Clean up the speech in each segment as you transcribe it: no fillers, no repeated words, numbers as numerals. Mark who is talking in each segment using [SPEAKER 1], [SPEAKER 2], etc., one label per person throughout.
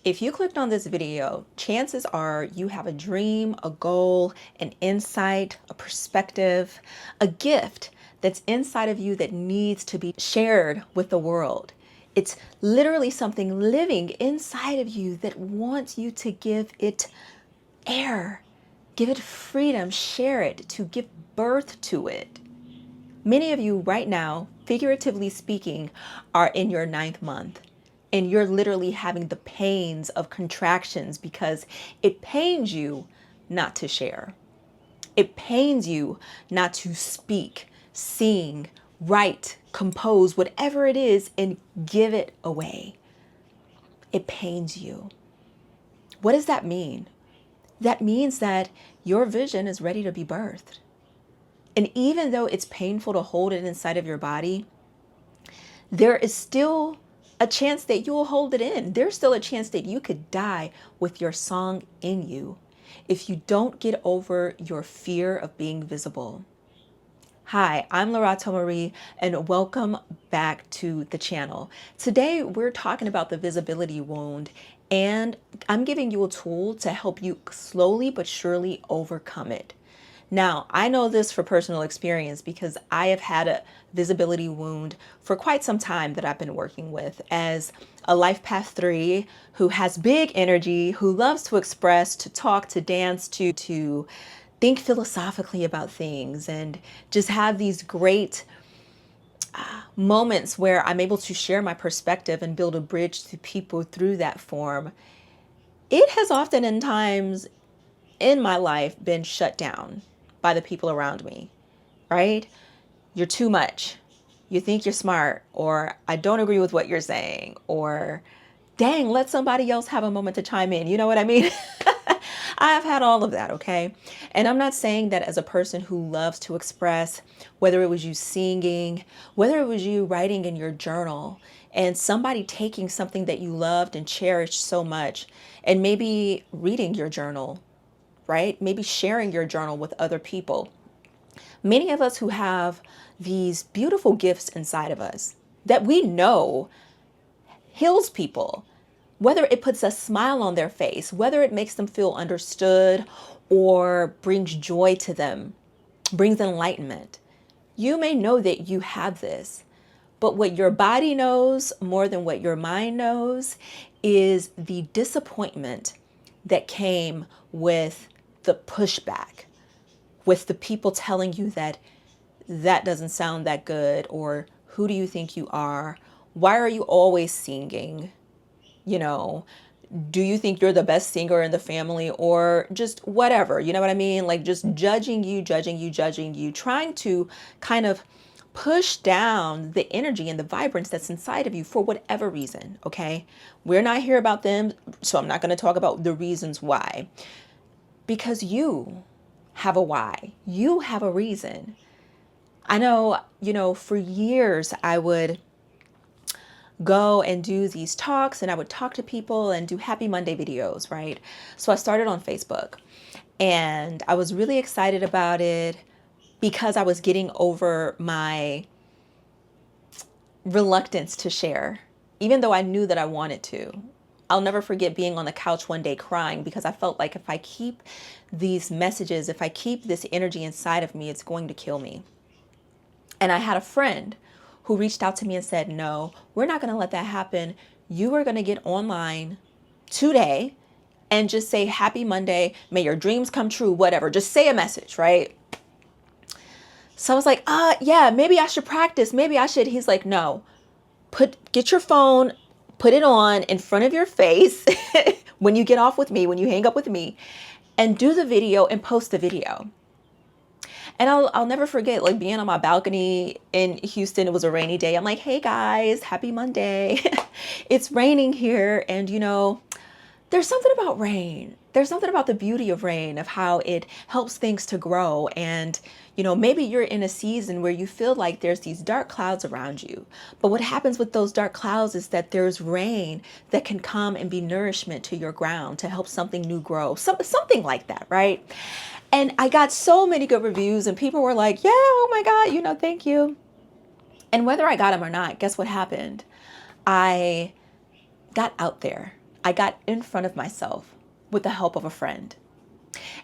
[SPEAKER 1] If you clicked on this video, chances are you have a dream, a goal, an insight, a perspective, a gift that's inside of you that needs to be shared with the world. It's literally something living inside of you that wants you to give it air, give it freedom, share it, to give birth to it. Many of you right now, figuratively speaking, are in your 9th month. And you're literally having the pains of contractions because it pains you not to share. It pains you not to speak, sing, write, compose, whatever it is, and give it away. It pains you. What does that mean? That means that your vision is ready to be birthed. And even though it's painful to hold it inside of your body, there is still a chance that you'll hold it in. There's still a chance that you could die with your song in you if you don't get over your fear of being visible. Hi, I'm Lorato Marie, and welcome back to the channel. Today, we're talking about the visibility wound, and I'm giving you a tool to help you slowly but surely overcome it. Now, I know this for personal experience because I have had a visibility wound for quite some time that I've been working with as a life path 3 who has big energy, who loves to express, to talk, to dance, to think philosophically about things, and just have these great moments where I'm able to share my perspective and build a bridge to people through that form. It has often in times in my life been shut down by the people around me, right? You're too much. You think you're smart, or I don't agree with what you're saying, or dang, let somebody else have a moment to chime in. You know what I mean? I have had all of that, okay? And I'm not saying that as a person who loves to express, whether it was you singing, whether it was you writing in your journal, and somebody taking something that you loved and cherished so much, and maybe reading your journal, right? Maybe sharing your journal with other people. Many of us who have these beautiful gifts inside of us that we know heals people, whether it puts a smile on their face, whether it makes them feel understood or brings joy to them, brings enlightenment. You may know that you have this, but what your body knows more than what your mind knows is the disappointment that came with the pushback, with the people telling you that that doesn't sound that good, or who do you think you are? Why are you always singing? You know, do you think you're the best singer in the family, or just whatever? You know what I mean? Like just judging you, trying to kind of push down the energy and the vibrance that's inside of you for whatever reason, okay? We're not here about them, so I'm not going to talk about the reasons why. Because you have a why. You have a reason. I know, for years I would go and do these talks, and I would talk to people and do Happy Monday videos, right? So I started on Facebook, and I was really excited about it because I was getting over my reluctance to share, even though I knew that I wanted to. I'll never forget being on the couch one day crying because I felt like if I keep these messages, if I keep this energy inside of me, it's going to kill me. And I had a friend who reached out to me and said, no, we're not going to let that happen. You are going to get online today and just say, Happy Monday, may your dreams come true, whatever. Just say a message, right? So I was like, yeah, maybe I should practice. Maybe I should. He's like, no, get your phone, put it on in front of your face when you get off with me, when you hang up with me, and do the video and post the video. And I'll never forget, like, being on my balcony in Houston. It was a rainy day. I'm like, hey guys, happy Monday. It's raining here. And there's something about rain. There's something about the beauty of rain, of how it helps things to grow. And, maybe you're in a season where you feel like there's these dark clouds around you. But what happens with those dark clouds is that there's rain that can come and be nourishment to your ground to help something new grow. Something like that, right? And I got so many good reviews, and people were like, yeah, oh my God, thank you. And whether I got them or not, guess what happened? I got out there. I got in front of myself with the help of a friend.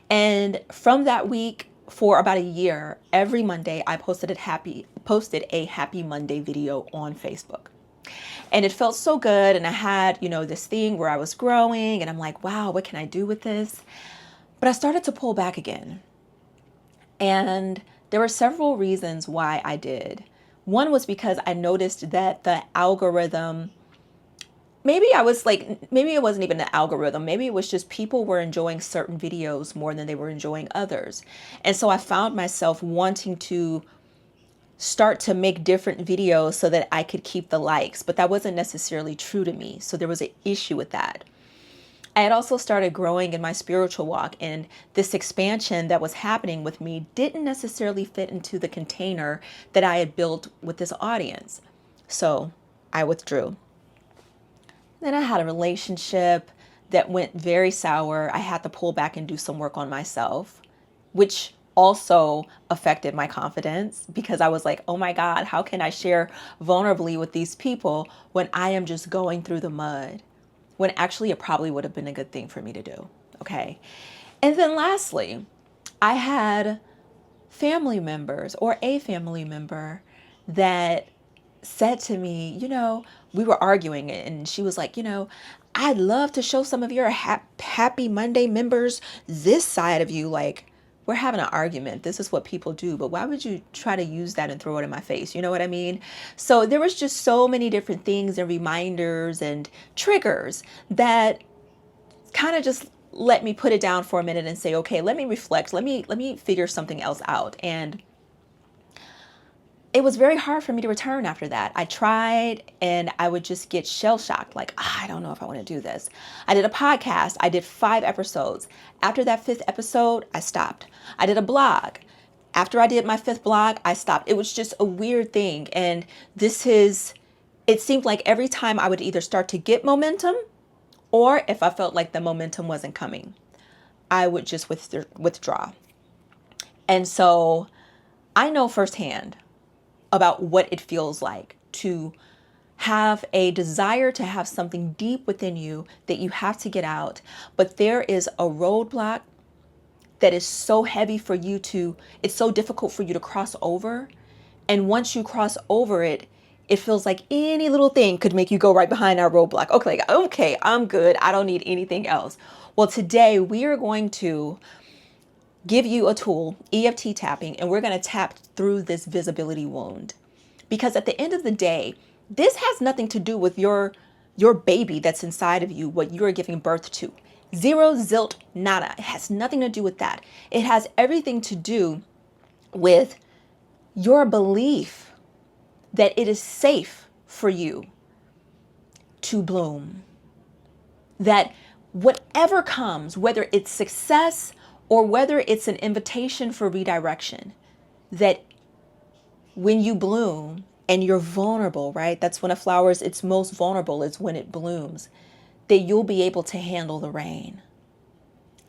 [SPEAKER 1] And from that week, for about a year, every Monday I posted a happy Monday video on Facebook. And it felt so good. And I had, this thing where I was growing and I'm like, wow, what can I do with this? But I started to pull back again. And there were several reasons why I did. One was because I noticed that the algorithm, maybe it wasn't even the algorithm. Maybe it was just people were enjoying certain videos more than they were enjoying others. And so I found myself wanting to start to make different videos so that I could keep the likes, but that wasn't necessarily true to me. So there was an issue with that. I had also started growing in my spiritual walk, and this expansion that was happening with me didn't necessarily fit into the container that I had built with this audience. So I withdrew. Then I had a relationship that went very sour. I had to pull back and do some work on myself, which also affected my confidence because I was like, oh my God, how can I share vulnerably with these people when I am just going through the mud? When actually it probably would have been a good thing for me to do. Okay. And then lastly, I had family members or a family member that said to me, we were arguing and she was like, I'd love to show some of your happy Monday members this side of you. Like, we're having an argument. This is what people do, but why would you try to use that and throw it in my face? You know what I mean? So there was just so many different things and reminders and triggers that kind of just let me put it down for a minute and say, okay, let me reflect. Let me figure something else out. And it was very hard for me to return after that. I tried and I would just get shell shocked. Like, I don't know if I want to do this. I did a podcast. I did 5 episodes. After that 5th episode, I stopped. I did a blog. After I did my 5th blog, I stopped. It was just a weird thing. And it seemed like every time I would either start to get momentum or if I felt like the momentum wasn't coming, I would just withdraw. And so I know firsthand about what it feels like to have a desire to have something deep within you that you have to get out, but there is a roadblock that is so heavy for you it's so difficult for you to cross over. And once you cross over it, it feels like any little thing could make you go right behind our roadblock. Okay, I'm good. I don't need anything else. Well, today we are going to give you a tool, EFT tapping, and we're going to tap through this visibility wound. Because at the end of the day, this has nothing to do with your baby that's inside of you, what you're giving birth to. Zero, zilt, nada. It has nothing to do with that. It has everything to do with your belief that it is safe for you to bloom. That whatever comes, whether it's success or whether it's an invitation for redirection, that when you bloom and you're vulnerable, right? That's when a flower is its most vulnerable, is when it blooms, that you'll be able to handle the rain.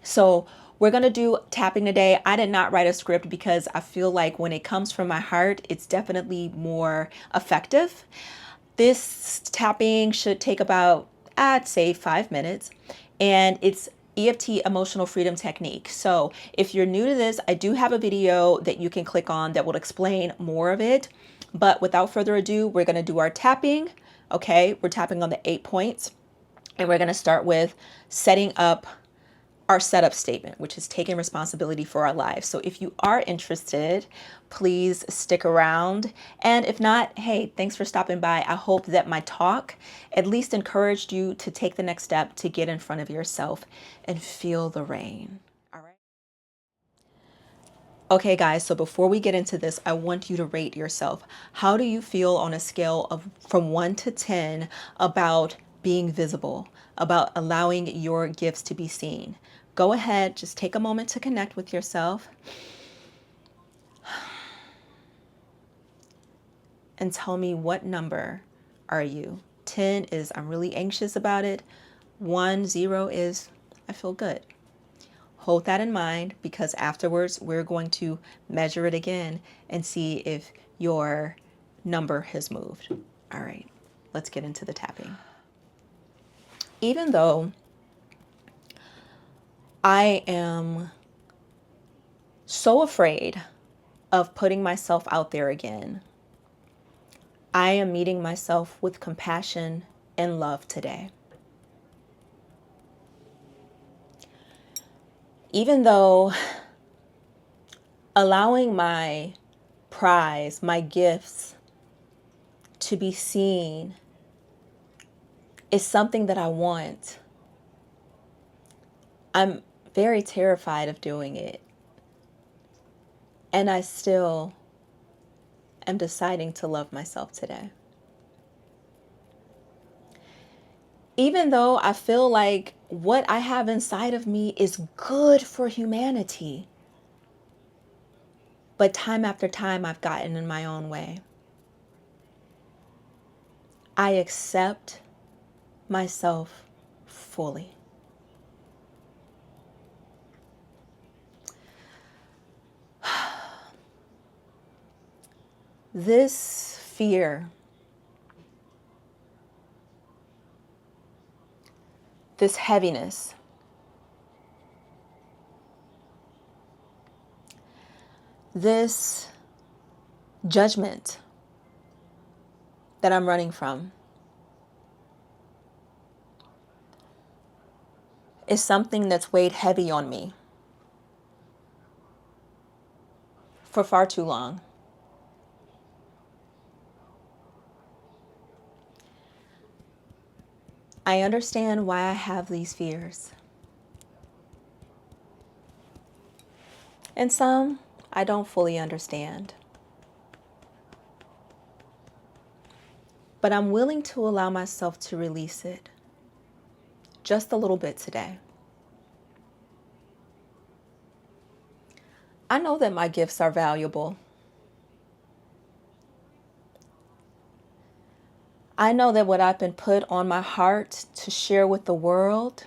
[SPEAKER 1] So we're going to do tapping today. I did not write a script because I feel like when it comes from my heart, it's definitely more effective. This tapping should take about, I'd say, 5 minutes, and it's EFT emotional freedom technique. So if you're new to this, I do have a video that you can click on that will explain more of it. But without further ado, we're going to do our tapping. Okay, we're tapping on the 8 points, and we're going to start with setting up our setup statement, which is taking responsibility for our lives. So if you are interested, please stick around. And if not, hey, thanks for stopping by. I hope that my talk at least encouraged you to take the next step to get in front of yourself and feel the rain. All right. Okay, guys, so before we get into this, I want you to rate yourself. How do you feel on a scale of from 1 to 10 about being visible, about allowing your gifts to be seen? Go ahead, just take a moment to connect with yourself and tell me, what number are you? 10 is I'm really anxious about it. 0 is I feel good. Hold that in mind, because afterwards we're going to measure it again and see if your number has moved. All right, let's get into the tapping. Even though I am so afraid of putting myself out there again, I am meeting myself with compassion and love today. Even though allowing my prize, my gifts to be seen is something that I want, I'm very terrified of doing it. And I still am deciding to love myself today. Even though I feel like what I have inside of me is good for humanity, but time after time I've gotten in my own way. I accept myself fully. This fear, this heaviness, this judgment that I'm running from is something that's weighed heavy on me for far too long. I understand why I have these fears. And some I don't fully understand. But I'm willing to allow myself to release it just a little bit today. I know that my gifts are valuable. I know that what I've been put on my heart to share with the world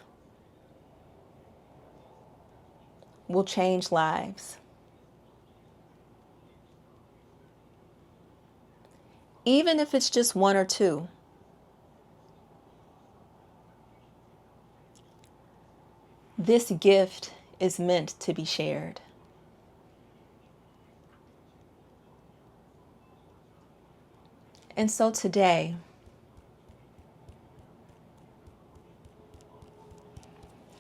[SPEAKER 1] will change lives. Even if it's just one or two. This gift is meant to be shared. And so today,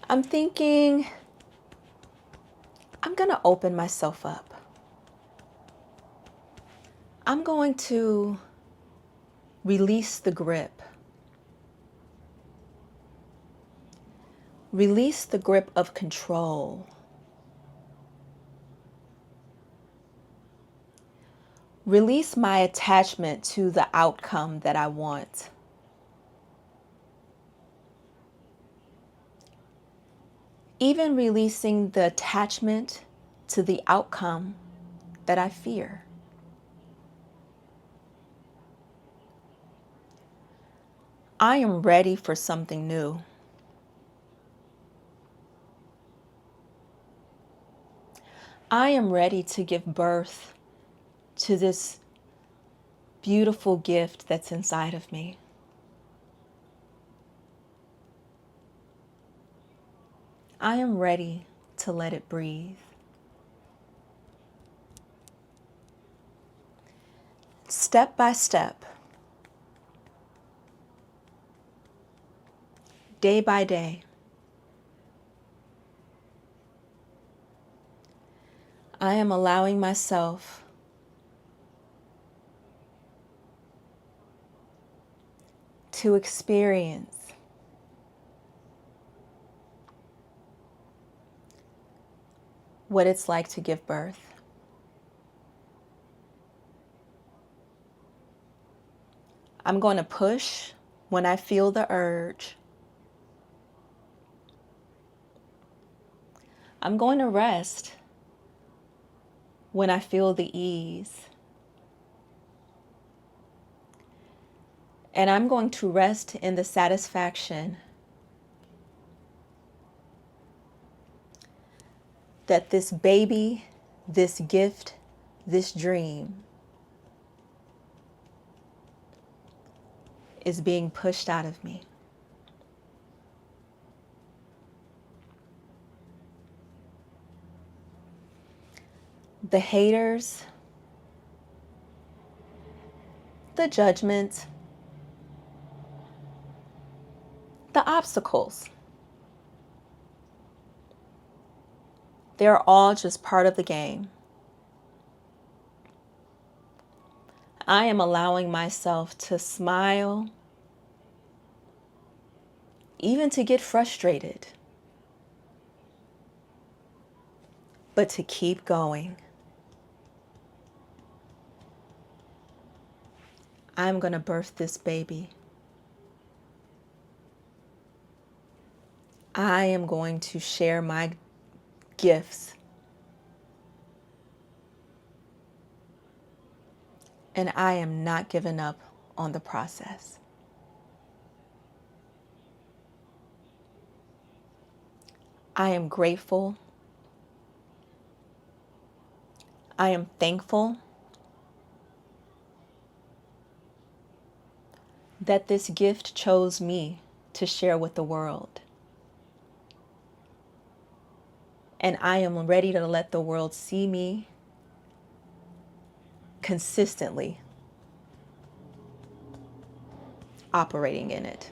[SPEAKER 1] I'm thinking I'm going to open myself up. I'm going to release the grip. Release the grip of control. Release my attachment to the outcome that I want. Even releasing the attachment to the outcome that I fear. I am ready for something new. I am ready to give birth to this beautiful gift that's inside of me. I am ready to let it breathe. Step by step, day by day, I am allowing myself to experience what it's like to give birth. I'm going to push when I feel the urge. I'm going to rest when I feel the ease. And I'm going to rest in the satisfaction that this baby, this gift, this dream is being pushed out of me. the haters, the judgment, the obstacles. They're all just part of the game. I am allowing myself to smile, even to get frustrated, but to keep going. I'm going to birth this baby. I am going to share my gifts. And I am not giving up on the process. I am grateful. I am thankful that this gift chose me to share with the world. And I am ready to let the world see me consistently operating in it.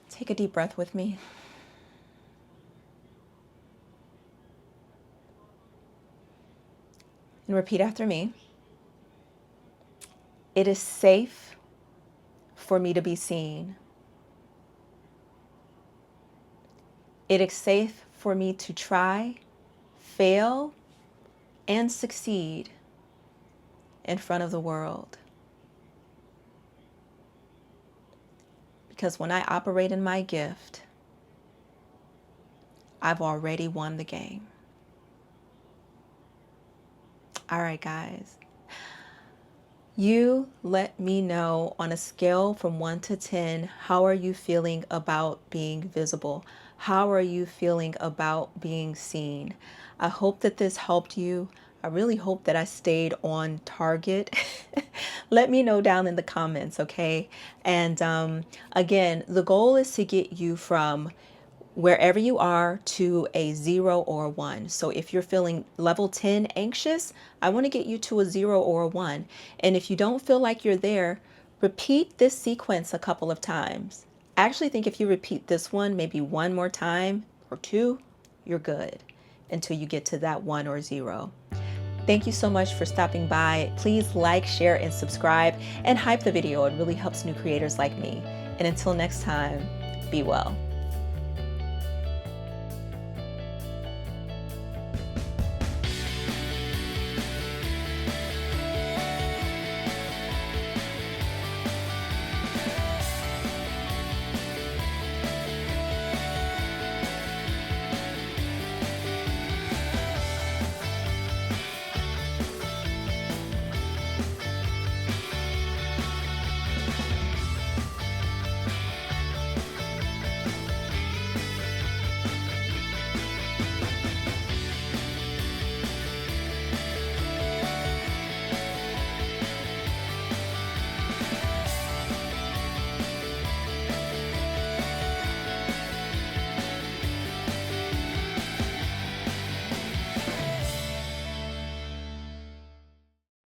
[SPEAKER 1] Take a deep breath with me. And repeat after me. It is safe for me to be seen. It is safe for me to try, fail, and succeed in front of the world. Because when I operate in my gift, I've already won the game. All right, guys. You let me know on a scale from 1 to 10, how are you feeling about being visible? How are you feeling about being seen? I hope that this helped you. I really hope that I stayed on target. Let me know down in the comments, okay? And again, the goal is to get you from wherever you are to a 0 or a 1. So if you're feeling level 10 anxious, I want to get you to a 0 or a 1. And if you don't feel like you're there, repeat this sequence a couple of times. I actually think if you repeat this one maybe one more time or 2, you're good until you get to that 1 or 0. Thank you so much for stopping by. Please like, share, and subscribe, and hype the video. It really helps new creators like me. And until next time, be well.